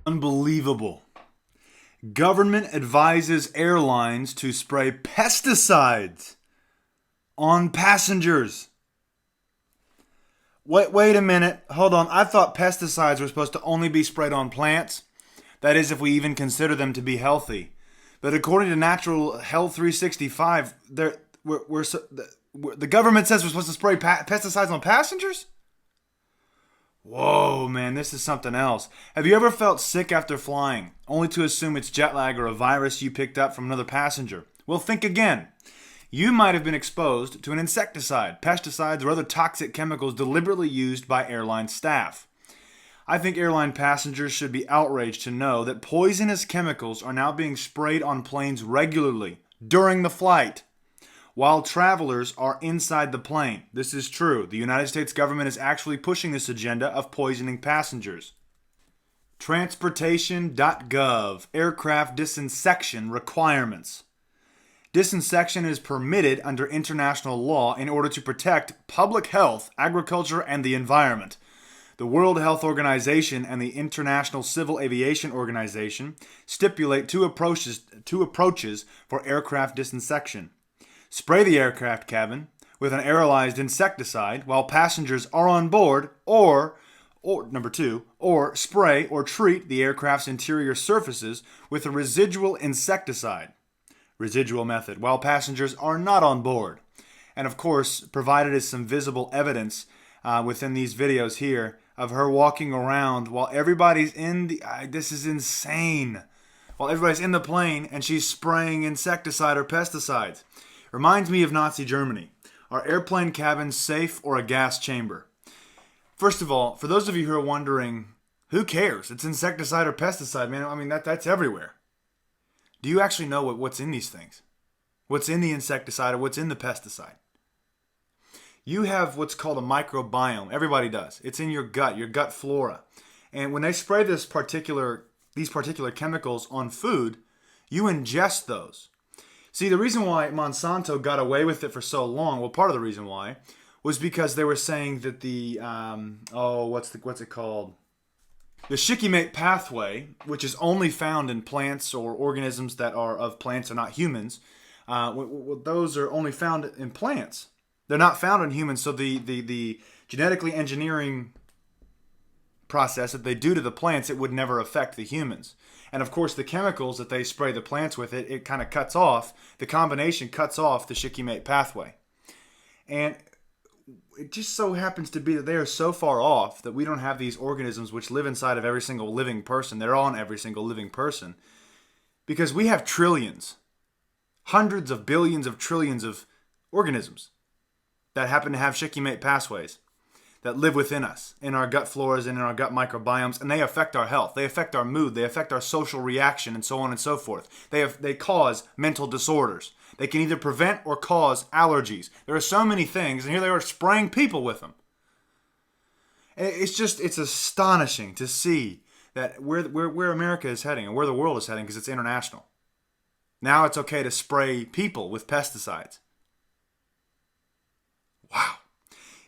Unbelievable. Government advises airlines to spray pesticides on passengers. Wait a minute. Hold on. I thought pesticides were supposed to only be sprayed on plants. That is, if we even consider them to be healthy. But according to Natural Health 365, the government says we're supposed to spray pesticides on passengers? Whoa, man, this is something else. Have you ever felt sick after flying, only to assume it's jet lag or a virus you picked up from another passenger? Well, think again. You might have been exposed to an insecticide, pesticides, or other toxic chemicals deliberately used by airline staff. I think airline passengers should be outraged to know that poisonous chemicals are now being sprayed on planes regularly during the flight, while travelers are inside the plane. This is true. The United States government is actually pushing this agenda of poisoning passengers. Transportation.gov, aircraft disinsection requirements. Disinsection is permitted under international law in order to protect public health, agriculture, and the environment. The World Health Organization and the International Civil Aviation Organization stipulate two approaches for aircraft disinsection. Spray the aircraft cabin with an aerolized insecticide while passengers are on board, or number two, or spray or treat the aircraft's interior surfaces with a residual insecticide, residual method, while passengers are not on board. And of course, provided is some visible evidence within these videos here of her walking around while everybody's in the, this is insane, while everybody's in the plane and she's spraying insecticide or pesticides. Reminds me of Nazi Germany. Are airplane cabins safe or a gas chamber? First of all, for those of you who are wondering, who cares? It's insecticide or pesticide, man. I mean, that's everywhere. Do you actually know what's in these things? What's in the insecticide or what's in the pesticide? You have what's called a microbiome. Everybody does. It's in your gut flora. And when they spray these particular chemicals on food, you ingest those. See, the reason why Monsanto got away with it for so long, well, part of the reason why, was because they were saying that the, what's it called? The shikimate pathway, which is only found in plants or organisms that are of plants and not humans, those are only found in plants. They're not found in humans, so the genetically engineering process that they do to the plants, it would never affect the humans. And of course, the chemicals that they spray the plants with, it kind of cuts off, the combination cuts off the shikimate pathway. And it just so happens to be that they are so far off that we don't have these organisms which live inside of every single living person. They're on every single living person. Because we have trillions, hundreds of billions of trillions of organisms that happen to have shikimate pathways that live within us, in our gut floras and in our gut microbiomes, and they affect our health. They affect our mood. They affect our social reaction, and so on and so forth. They cause mental disorders. They can either prevent or cause allergies. There are so many things, and here they are spraying people with them. It's astonishing to see that where America is heading and where the world is heading, because it's international. Now it's okay to spray people with pesticides. Wow.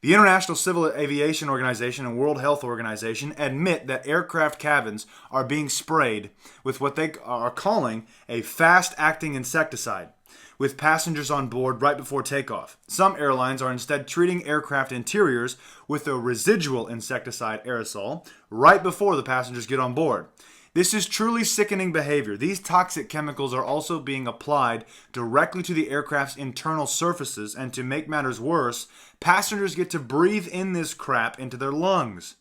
The International Civil Aviation Organization and World Health Organization admit that aircraft cabins are being sprayed with what they are calling a fast-acting insecticide, with passengers on board right before takeoff. Some airlines are instead treating aircraft interiors with a residual insecticide aerosol right before the passengers get on board. This is truly sickening behavior. These toxic chemicals are also being applied directly to the aircraft's internal surfaces, and to make matters worse, passengers get to breathe in this crap into their lungs.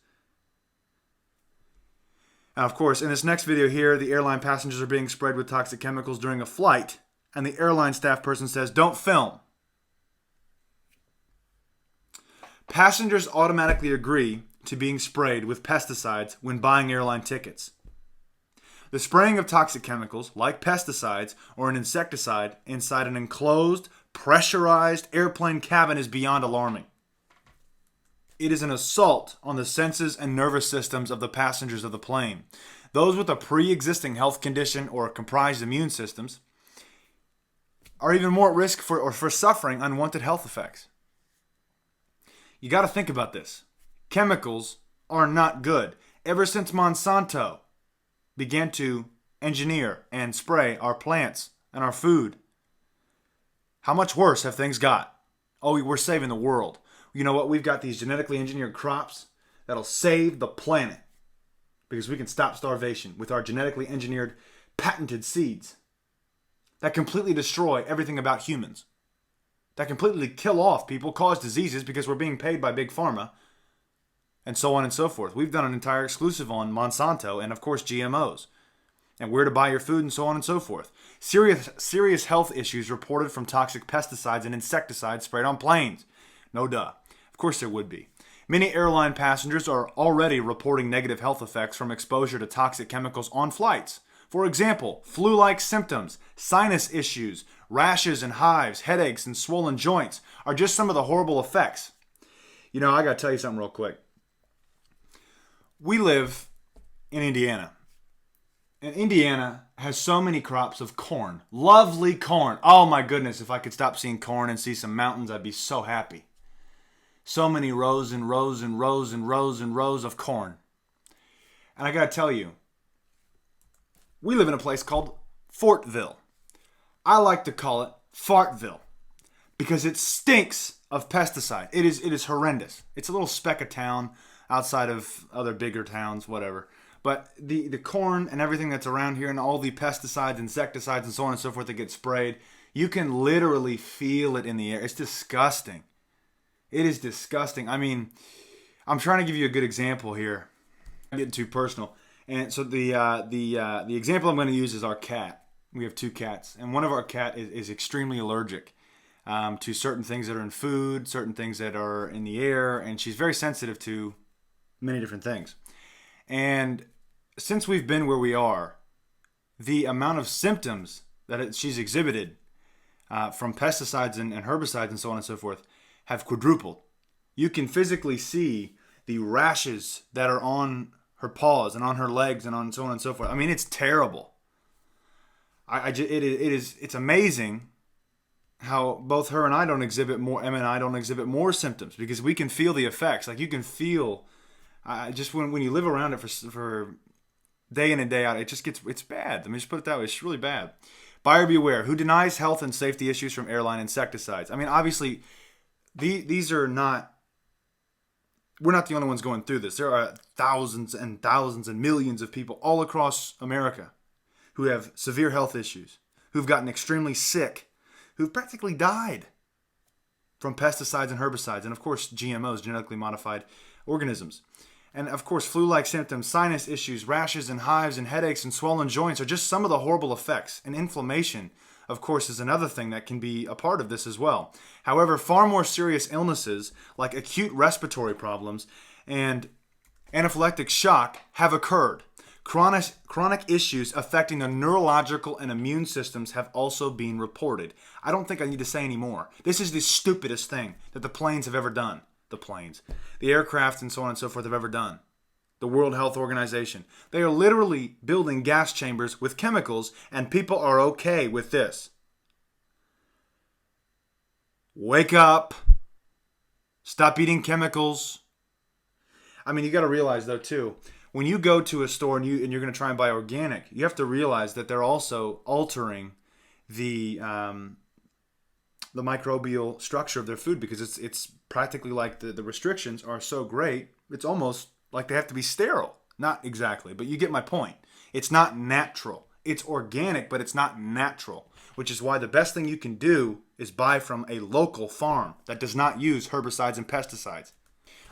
Now, of course, in this next video here, the airline passengers are being sprayed with toxic chemicals during a flight, and the airline staff person says, "Don't film." Passengers automatically agree to being sprayed with pesticides when buying airline tickets. The spraying of toxic chemicals, like pesticides or an insecticide, inside an enclosed, pressurized airplane cabin is beyond alarming. It is an assault on the senses and nervous systems of the passengers of the plane. Those with a pre-existing health condition or compromised immune systems are even more at risk for suffering unwanted health effects. You got to think about this. Chemicals are not good. Ever since Monsanto began to engineer and spray our plants and our food, how much worse have things got? Oh, we're saving the world. You know what? We've got these genetically engineered crops that'll save the planet because we can stop starvation with our genetically engineered patented seeds that completely destroy everything about humans, that completely kill off people, cause diseases because we're being paid by Big Pharma, and so on and so forth. We've done an entire exclusive on Monsanto and, of course, GMOs and where to buy your food and so on and so forth. Serious health issues reported from toxic pesticides and insecticides sprayed on planes. No duh. Of course there would be. Many airline passengers are already reporting negative health effects from exposure to toxic chemicals on flights. For example, flu-like symptoms, sinus issues, rashes and hives, headaches, and swollen joints are just some of the horrible effects. You know, I got to tell you something real quick. We live in Indiana. And Indiana has so many crops of corn. Lovely corn. Oh my goodness, if I could stop seeing corn and see some mountains, I'd be so happy. So many rows and rows and rows and rows and rows of corn. And I got to tell you, we live in a place called Fortville. I like to call it Fartville because it stinks of pesticide. It is horrendous. It's a little speck of town outside of other bigger towns, whatever. But the corn and everything that's around here and all the pesticides, insecticides, and so on and so forth that get sprayed, you can literally feel it in the air. It's disgusting. It is disgusting. I mean, I'm trying to give you a good example here. I'm getting too personal. And so the example I'm going to use is our cat. We have 2 cats. And one of our cat is extremely allergic to certain things that are in food, certain things that are in the air. And she's very sensitive to many different things. And since we've been where we are, the amount of symptoms that she's exhibited from pesticides and herbicides and so on and so forth have quadrupled. You can physically see the rashes that are on her paws and on her legs and on so on and so forth. I mean, it's terrible. It's amazing how both her and I don't exhibit more. Emma and I don't exhibit more symptoms because we can feel the effects. Like you can feel. Just when you live around it for day in and day out, it's bad. Let me just put it that way. It's really bad. Buyer beware. Who denies health and safety issues from airline insecticides? I mean, obviously, these are not. We're not the only ones going through this. There are thousands and thousands and millions of people all across America who have severe health issues, who've gotten extremely sick, who've practically died from pesticides and herbicides, and of course, GMOs, genetically modified organisms. And of course, flu-like symptoms, sinus issues, rashes and hives and headaches and swollen joints are just some of the horrible effects. And inflammation, of course, is another thing that can be a part of this as well. However, far more serious illnesses like acute respiratory problems and anaphylactic shock have occurred. Chronic issues affecting the neurological and immune systems have also been reported. I don't think I need to say any more. This is the stupidest thing that the planes have ever done. The aircraft and so on and so forth have ever done. The World Health Organization. They are literally building gas chambers with chemicals, and people are okay with this. Wake up. Stop eating chemicals. I mean, you got to realize, though, too, when you go to a store and you're going to try and buy organic, you have to realize that they're also altering the microbial structure of their food because it's practically like the restrictions are so great, it's almost like they have to be sterile. Not exactly, but you get my point. It's not natural. It's organic, but it's not natural, which is why the best thing you can do is buy from a local farm that does not use herbicides and pesticides.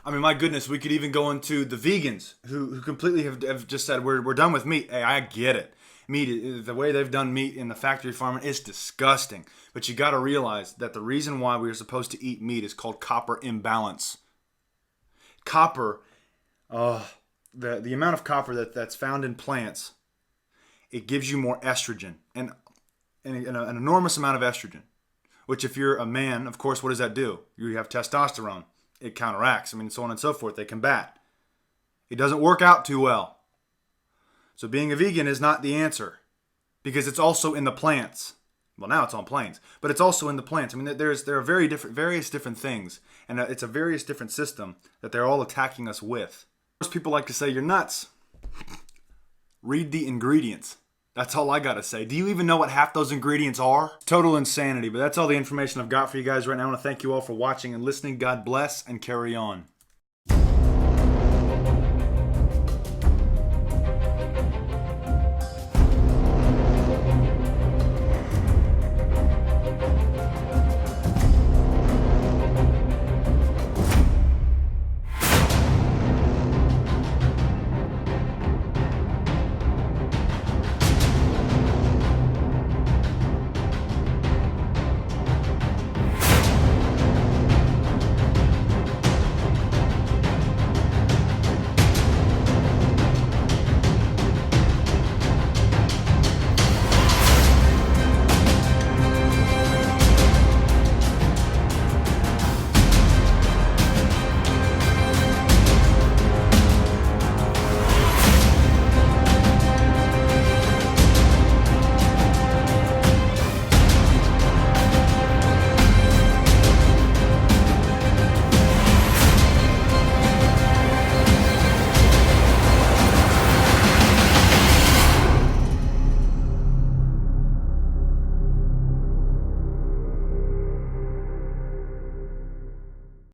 I mean, my goodness, we could even go into the vegans who completely have just said, we're done with meat. Hey, I get it. Meat, the way they've done meat in the factory farming is disgusting. But you got to realize that the reason why we are supposed to eat meat is called copper imbalance. Copper, the amount of copper that's found in plants, it gives you more estrogen and an enormous amount of estrogen. Which if you're a man, of course, what does that do? You have testosterone. It counteracts. I mean, so on and so forth. They combat. It doesn't work out too well. So being a vegan is not the answer because it's also in the plants. Well, now it's on planes, but it's also in the plants. I mean, there are various different things, and it's a various different system that they're all attacking us with. Most people like to say you're nuts. Read the ingredients. That's all I gotta say. Do you even know what half those ingredients are? Total insanity, but that's all the information I've got for you guys right now. I want to thank you all for watching and listening. God bless and carry on.